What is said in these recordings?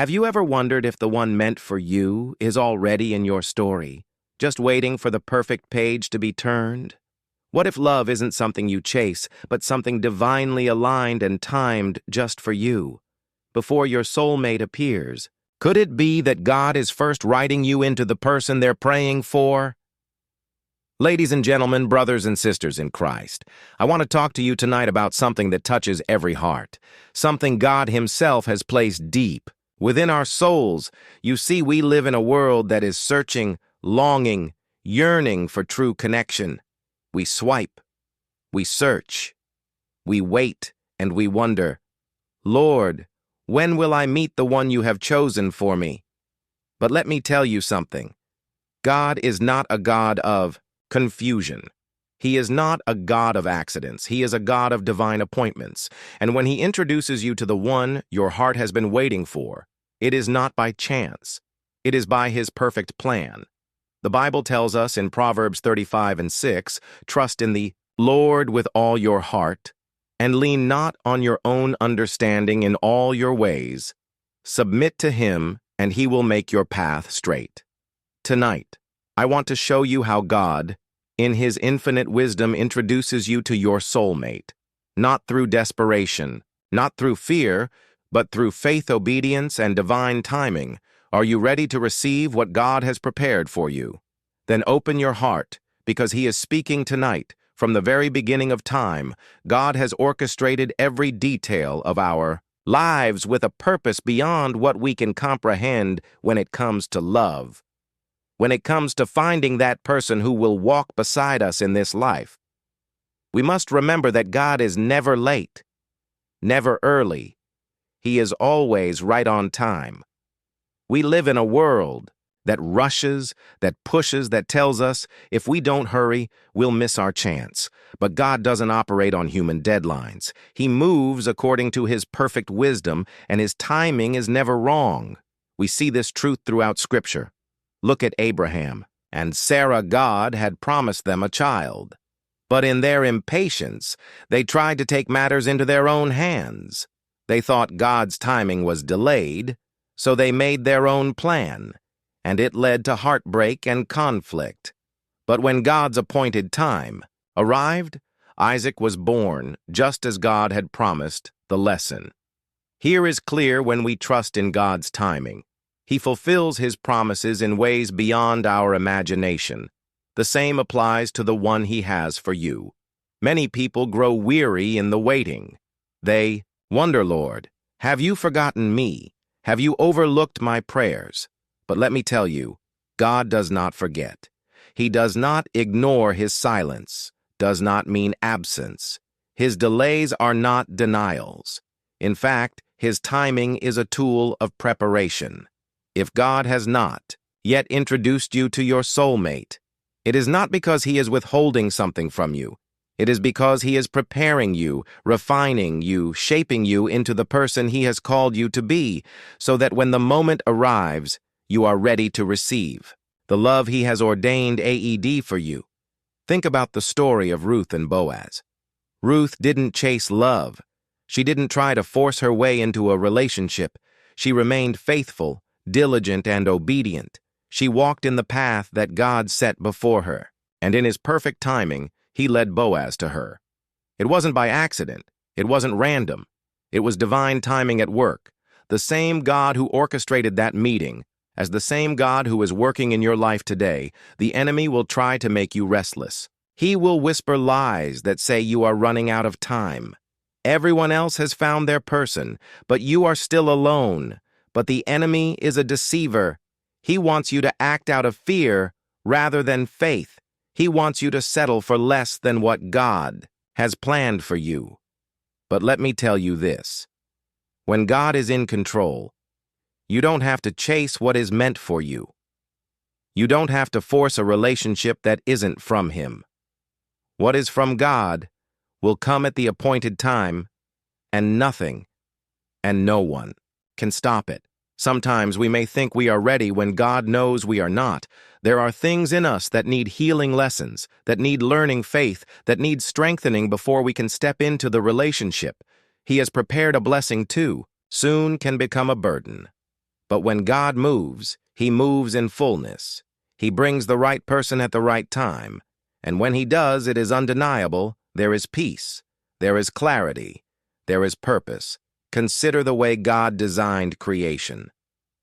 Have you ever wondered if the one meant for you is already in your story, just waiting for the perfect page to be turned? What if love isn't something you chase, but something divinely aligned and timed just for you? Before your soulmate appears, could it be that God is first writing you into the person they're praying for? Ladies and gentlemen, brothers and sisters in Christ, I want to talk to you tonight about something that touches every heart, something God Himself has placed deep within our souls. You see, we live in a world that is searching, longing, yearning for true connection. We swipe, we search, we wait, and we wonder, Lord, when will I meet the one you have chosen for me? But let me tell you something. God is not a God of confusion. He is not a God of accidents. He is a God of divine appointments. And when He introduces you to the one your heart has been waiting for, it is not by chance. It is by His perfect plan. The Bible tells us in Proverbs 35:6, trust in the Lord with all your heart, and lean not on your own understanding in all your ways. Submit to Him, and He will make your path straight. Tonight, I want to show you how God, in His infinite wisdom, introduces you to your soulmate, not through desperation, not through fear, but through faith, obedience, and divine timing. Are you ready to receive what God has prepared for you? Then open your heart, because He is speaking tonight. From the very beginning of time, God has orchestrated every detail of our lives with a purpose beyond what we can comprehend when it comes to love. When it comes to finding that person who will walk beside us in this life, we must remember that God is never late, never early. He is always right on time. We live in a world that rushes, that pushes, that tells us if we don't hurry, we'll miss our chance. But God doesn't operate on human deadlines. He moves according to His perfect wisdom, and His timing is never wrong. We see this truth throughout Scripture. Look at Abraham and Sarah. God had promised them a child. But in their impatience, they tried to take matters into their own hands. They thought God's timing was delayed, so they made their own plan, and it led to heartbreak and conflict. But when God's appointed time arrived, Isaac was born, just as God had promised. The lesson here is clear: when we trust in God's timing, He fulfills His promises in ways beyond our imagination. The same applies to the one He has for you. Many people grow weary in the waiting. They wonder, Lord, have you forgotten me? Have you overlooked my prayers? But let me tell you, God does not forget. He does not ignore. His silence does not mean absence. His delays are not denials. In fact, His timing is a tool of preparation. If God has not yet introduced you to your soulmate, it is not because He is withholding something from you. It is because He is preparing you, refining you, shaping you into the person He has called you to be, so that when the moment arrives, you are ready to receive the love He has ordained for you. Think about the story of Ruth and Boaz. Ruth didn't chase love. She didn't try to force her way into a relationship. She remained faithful, diligent, and obedient. She walked in the path that God set before her, and in His perfect timing, He led Boaz to her. It wasn't by accident. It wasn't random. It was divine timing at work. The same God who orchestrated that meeting, as the same God who is working in your life today, the enemy will try to make you restless. He will whisper lies that say you are running out of time. Everyone else has found their person, but you are still alone. But the enemy is a deceiver. He wants you to act out of fear rather than faith. He wants you to settle for less than what God has planned for you. But let me tell you this. When God is in control, you don't have to chase what is meant for you. You don't have to force a relationship that isn't from Him. What is from God will come at the appointed time, and nothing and no one can stop it. Sometimes we may think we are ready when God knows we are not. There are things in us that need healing lessons, that need learning faith, that need strengthening before we can step into the relationship. He has prepared a blessing too, soon can become a burden. But when God moves, he moves in fullness. He brings the right person at the right time. And when he does, it is undeniable. There is peace. There is clarity. There is purpose. Consider the way God designed creation.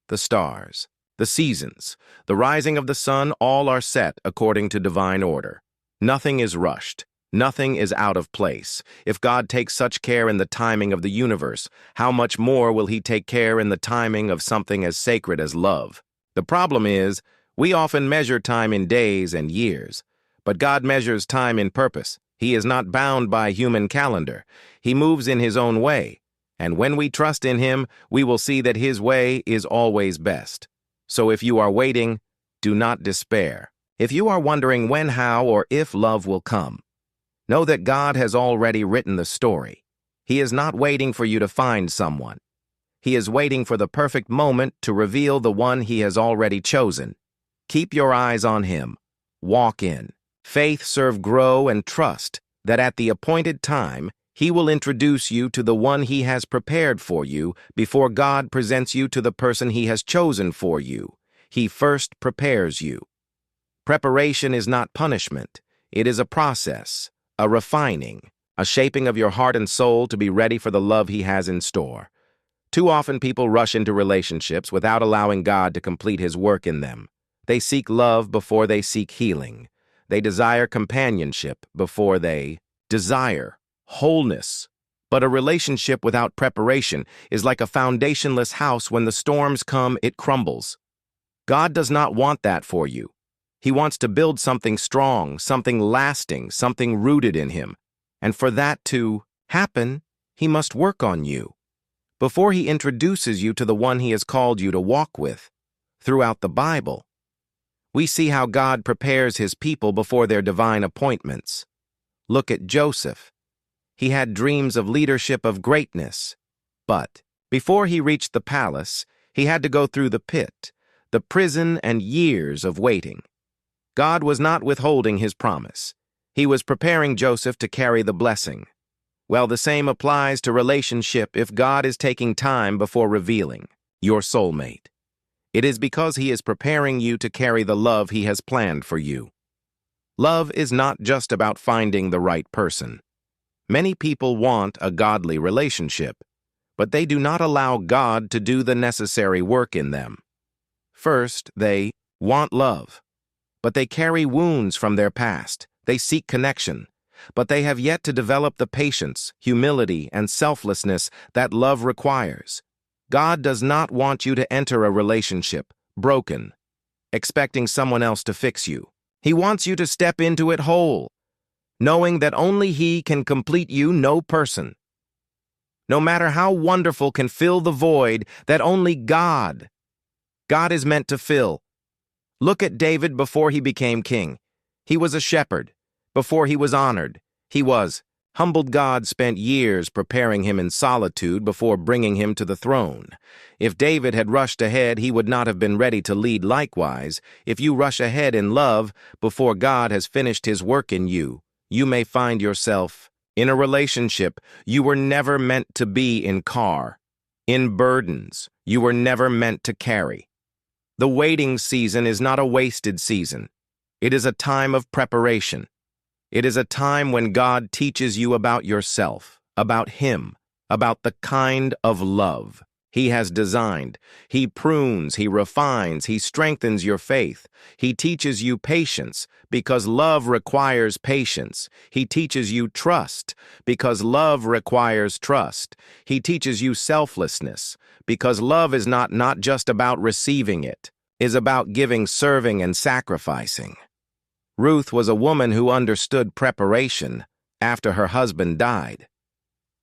The stars, the seasons, the rising of the sun, all are set according to divine order. Nothing is rushed. Nothing is out of place. If God takes such care in the timing of the universe, how much more will he take care in the timing of something as sacred as love? The problem is, we often measure time in days and years, but God measures time in purpose. He is not bound by human calendar. He moves in his own way. And when we trust in him, we will see that his way is always best. So if you are waiting, do not despair. If you are wondering when, how, or if love will come, know that God has already written the story. He is not waiting for you to find someone. He is waiting for the perfect moment to reveal the one he has already chosen. Keep your eyes on him. Walk in faith, serve, grow, and trust that at the appointed time, he will introduce you to the one he has prepared for you before God presents you to the person he has chosen for you. He first prepares you. Preparation is not punishment. It is a process, a refining, a shaping of your heart and soul to be ready for the love he has in store. Too often people rush into relationships without allowing God to complete his work in them. They seek love before they seek healing. They desire companionship before they desire wholeness. But a relationship without preparation is like a foundationless house. When the storms come, it crumbles. God does not want that for you. He wants to build something strong, something lasting, something rooted in him. And for that to happen, he must work on you before he introduces you to the one he has called you to walk with. Throughout the Bible, we see how God prepares his people before their divine appointments. Look at Joseph. He had dreams of leadership, of greatness. But before he reached the palace, he had to go through the pit, the prison, and years of waiting. God was not withholding his promise. He was preparing Joseph to carry the blessing. Well, the same applies to relationship if God is taking time before revealing your soulmate. It is because he is preparing you to carry the love he has planned for you. Love is not just about finding the right person. Many people want a godly relationship, but they do not allow God to do the necessary work in them. First, they want love, but they carry wounds from their past. They seek connection, but they have yet to develop the patience, humility, and selflessness that love requires. God does not want you to enter a relationship broken, expecting someone else to fix you. He wants you to step into it whole, knowing that only he can complete you. No person, no matter how wonderful, can fill the void that only God is meant to fill. Look at David before he became king. He was a shepherd. Before he was honored, he was humbled. God spent years preparing him in solitude before bringing him to the throne. If David had rushed ahead, he would not have been ready to lead. Likewise, if you rush ahead in love before God has finished his work in you, you may find yourself in a relationship you were never meant to be in, in burdens you were never meant to carry. The waiting season is not a wasted season. It is a time of preparation. It is a time when God teaches you about yourself, about him, about the kind of love he has designed. He prunes, he refines, he strengthens your faith. He teaches you patience because love requires patience. He teaches you trust because love requires trust. He teaches you selflessness because love is not just about receiving, it is about giving, serving, and sacrificing. Ruth was a woman who understood preparation after her husband died.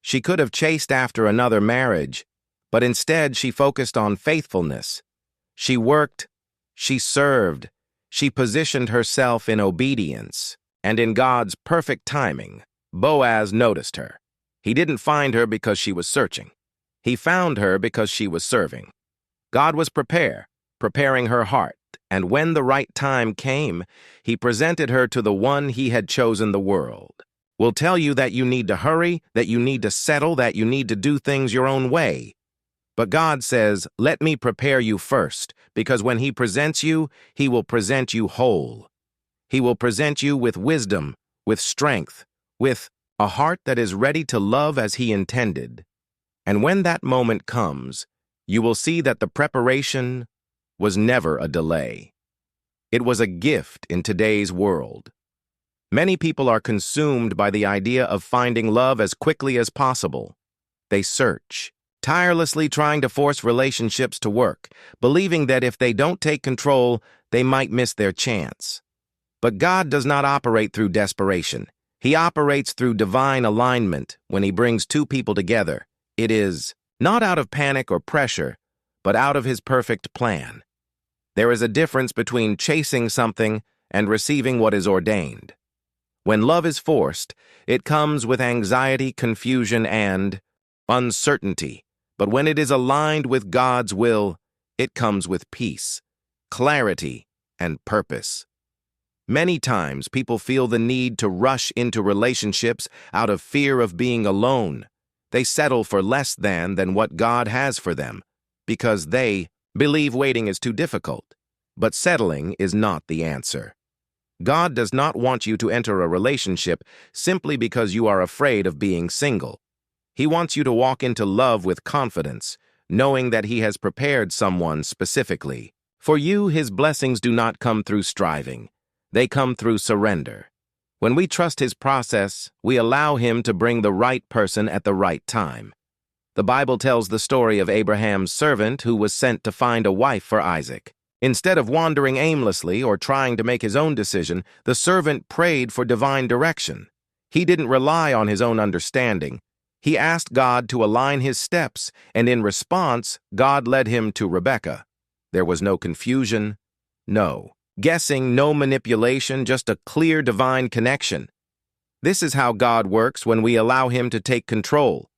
She could have chased after another marriage, but instead she focused on faithfulness. She worked, she served, she positioned herself in obedience, and in God's perfect timing, Boaz noticed her. He didn't find her because she was searching. He found her because she was serving. God was preparing her heart. And when the right time came, he presented her to the one he had chosen. The world will tell you that you need to hurry, that you need to settle, that you need to do things your own way. But God says, let me prepare you first, because when he presents you, he will present you whole. He will present you with wisdom, with strength, with a heart that is ready to love as he intended. And when that moment comes, you will see that the preparation was never a delay. It was a gift in today's world. Many people are consumed by the idea of finding love as quickly as possible. They search, tirelessly trying to force relationships to work, believing that if they don't take control, they might miss their chance. But God does not operate through desperation. He operates through divine alignment when he brings two people together. It is not out of panic or pressure, but out of his perfect plan. There is a difference between chasing something and receiving what is ordained. When love is forced, it comes with anxiety, confusion, and uncertainty. But when it is aligned with God's will, it comes with peace, clarity, and purpose. Many times, people feel the need to rush into relationships out of fear of being alone. They settle for less than what God has for them, because they believe waiting is too difficult. But settling is not the answer. God does not want you to enter a relationship simply because you are afraid of being single. He wants you to walk into love with confidence, knowing that he has prepared someone specifically. For you, his blessings do not come through striving. They come through surrender. When we trust his process, we allow him to bring the right person at the right time. The Bible tells the story of Abraham's servant who was sent to find a wife for Isaac. Instead of wandering aimlessly or trying to make his own decision, the servant prayed for divine direction. He didn't rely on his own understanding. He asked God to align his steps, and in response, God led him to Rebekah. There was no confusion, no guessing, no manipulation, just a clear divine connection. This is how God works when we allow him to take control.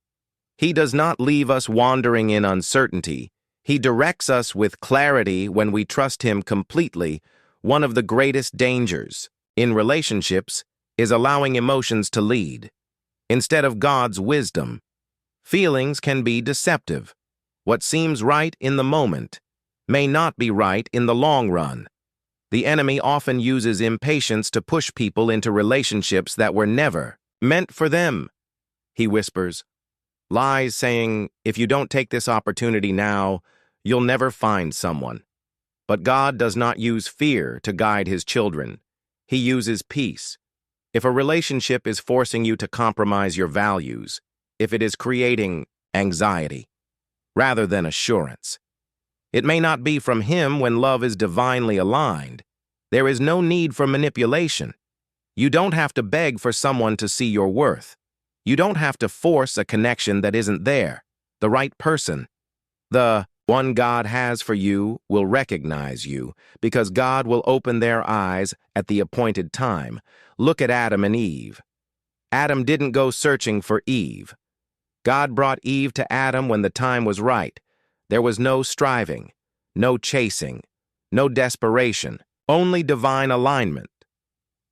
He does not leave us wandering in uncertainty. He directs us with clarity when we trust him completely. One of the greatest dangers in relationships is allowing emotions to lead instead of God's wisdom. Feelings can be deceptive. What seems right in the moment may not be right in the long run. The enemy often uses impatience to push people into relationships that were never meant for them. He whispers lies saying, if you don't take this opportunity now, you'll never find someone. But God does not use fear to guide his children. He uses peace. If a relationship is forcing you to compromise your values, if it is creating anxiety rather than assurance, it may not be from him. When love is divinely aligned, there is no need for manipulation. You don't have to beg for someone to see your worth. You don't have to force a connection that isn't there. The right person, the one God has for you, will recognize you because God will open their eyes at the appointed time. Look at Adam and Eve. Adam didn't go searching for Eve. God brought Eve to Adam when the time was right. There was no striving, no chasing, no desperation, only divine alignment.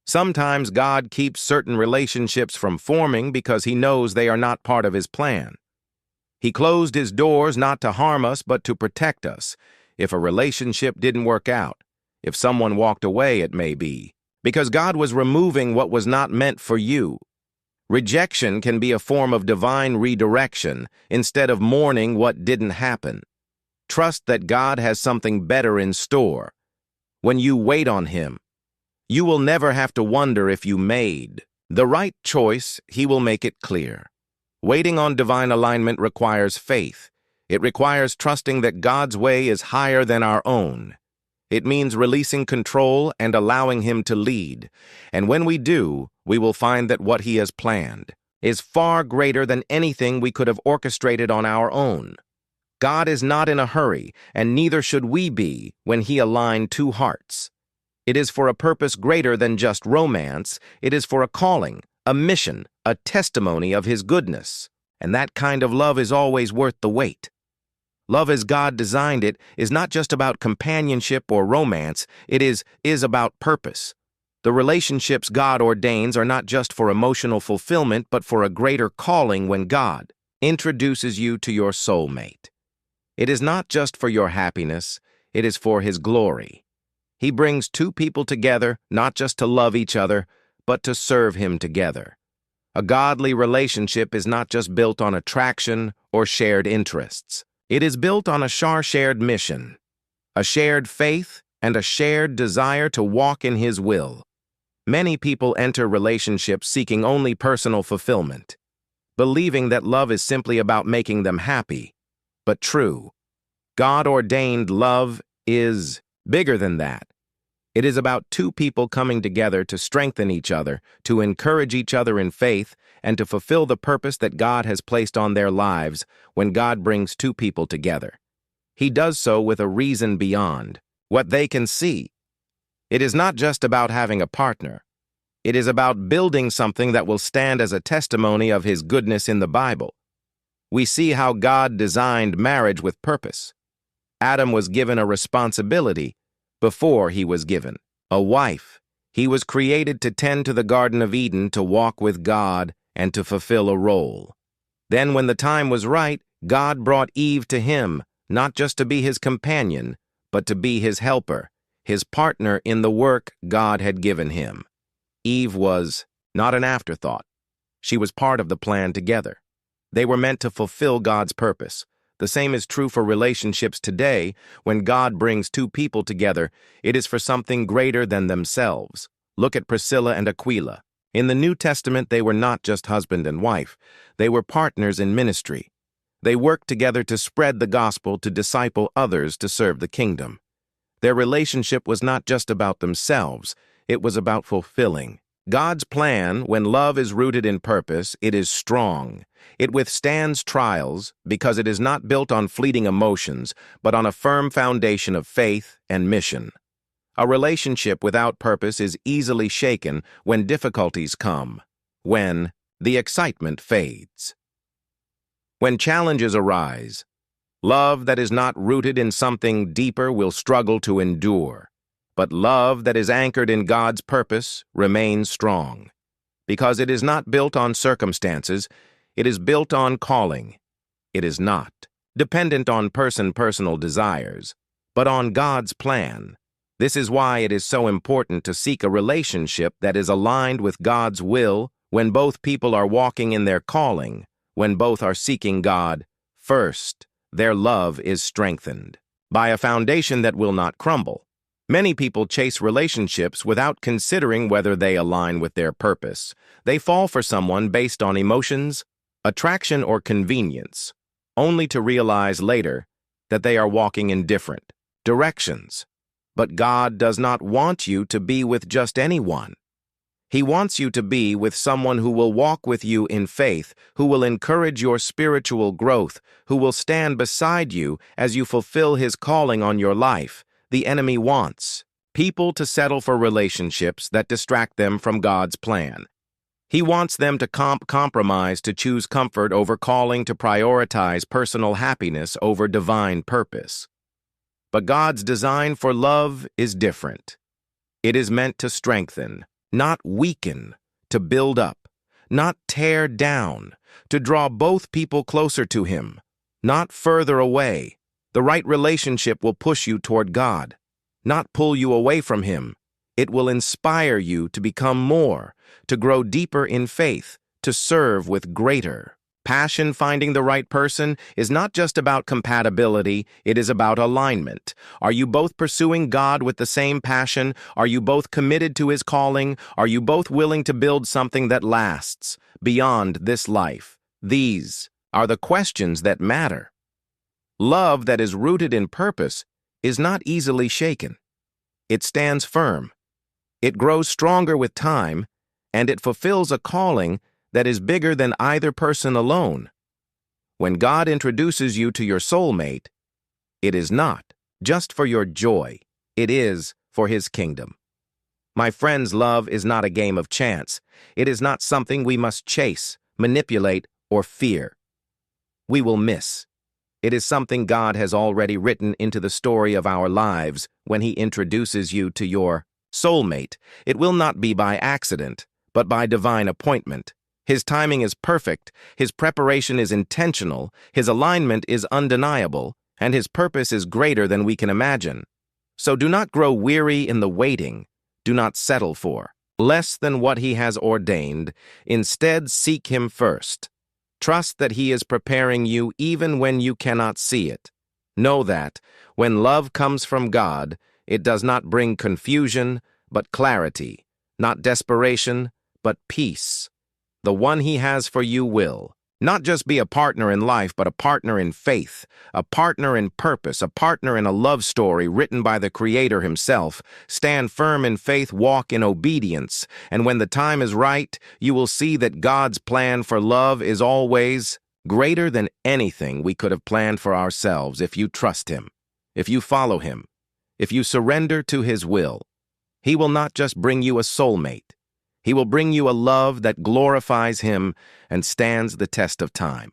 Sometimes God keeps certain relationships from forming because he knows they are not part of his plan. He closed his doors not to harm us, but to protect us. If a relationship didn't work out, if someone walked away, it may be because God was removing what was not meant for you. Rejection can be a form of divine redirection instead of mourning what didn't happen. Trust that God has something better in store. When you wait on him, you will never have to wonder if you made the right choice. He will make it clear. Waiting on divine alignment requires faith. It requires trusting that God's way is higher than our own. It means releasing control and allowing him to lead. And when we do, we will find that what he has planned is far greater than anything we could have orchestrated on our own. God is not in a hurry, and neither should we be when he aligned two hearts. It is for a purpose greater than just romance. It is for a calling, a mission, a testimony of his goodness. And that kind of love is always worth the wait. Love as God designed it is not just about companionship or romance. It is about purpose. The relationships God ordains are not just for emotional fulfillment, but for a greater calling. When God introduces you to your soulmate, It is not just for your happiness, it is for His glory. He brings two people together not just to love each other, but to serve Him together. A godly relationship is not just built on attraction or shared interests. It is built on a shared mission, a shared faith, and a shared desire to walk in His will. Many people enter relationships seeking only personal fulfillment, believing that love is simply about making them happy. But true, God-ordained love is bigger than that. It is about two people coming together to strengthen each other, to encourage each other in faith, and to fulfill the purpose that God has placed on their lives when God brings two people together. He does so with a reason beyond what they can see. It is not just about having a partner. It is about building something that will stand as a testimony of His goodness in the Bible. We see how God designed marriage with purpose. Adam was given a responsibility before he was given a wife. He was created to tend to the Garden of Eden, to walk with God, and to fulfill a role. Then when the time was right, God brought Eve to him, not just to be his companion, but to be his helper, his partner in the work God had given him. Eve was not an afterthought. She was part of the plan together. They were meant to fulfill God's purpose. The same is true for relationships today. When God brings two people together, it is for something greater than themselves. Look at Priscilla and Aquila. In the New Testament, they were not just husband and wife. They were partners in ministry. They worked together to spread the gospel, to disciple others, to serve the kingdom. Their relationship was not just about themselves. It was about fulfilling God's plan. When love is rooted in purpose, it is strong. It withstands trials because it is not built on fleeting emotions, but on a firm foundation of faith and mission. A relationship without purpose is easily shaken when difficulties come, when the excitement fades. When challenges arise, love that is not rooted in something deeper will struggle to endure. But love that is anchored in God's purpose remains strong. Because it is not built on circumstances, it is built on calling. It is not dependent on personal desires, but on God's plan. This is why it is so important to seek a relationship that is aligned with God's will. When both people are walking in their calling, when both are seeking God first, their love is strengthened by a foundation that will not crumble. Many people chase relationships without considering whether they align with their purpose. They fall for someone based on emotions, attraction, or convenience, only to realize later that they are walking in different directions. But God does not want you to be with just anyone. He wants you to be with someone who will walk with you in faith, who will encourage your spiritual growth, who will stand beside you as you fulfill His calling on your life. The enemy wants people to settle for relationships that distract them from God's plan. He wants them to compromise, to choose comfort over calling, to prioritize personal happiness over divine purpose. But God's design for love is different. It is meant to strengthen, not weaken, to build up, not tear down, to draw both people closer to Him, not further away. The right relationship will push you toward God, not pull you away from Him. It will inspire you to become more, to grow deeper in faith, to serve with greater passion. Finding the right person is not just about compatibility, it is about alignment. Are you both pursuing God with the same passion? Are you both committed to His calling? Are you both willing to build something that lasts beyond this life? These are the questions that matter. Love that is rooted in purpose is not easily shaken. It stands firm. It grows stronger with time, and it fulfills a calling that is bigger than either person alone. When God introduces you to your soulmate, it is not just for your joy. It is for His kingdom. My friends, love is not a game of chance. It is not something we must chase, manipulate, or fear. We will miss. It is something God has already written into the story of our lives when He introduces you to your soulmate. It will not be by accident, but by divine appointment. His timing is perfect, His preparation is intentional, His alignment is undeniable, and his purpose is greater than we can imagine. So do not grow weary in the waiting. Do not settle for less than what he has ordained. Instead, seek him first. Trust that he is preparing you even when you cannot see it. Know that, when love comes from God, it does not bring confusion, but clarity, not desperation, but peace. The one he has for you will not just be a partner in life, but a partner in faith, a partner in purpose, a partner in a love story written by the Creator himself. Stand firm in faith, walk in obedience, and when the time is right, you will see that God's plan for love is always greater than anything we could have planned for ourselves. If you trust him, if you follow him, if you surrender to his will, he will not just bring you a soulmate. He will bring you a love that glorifies him and stands the test of time.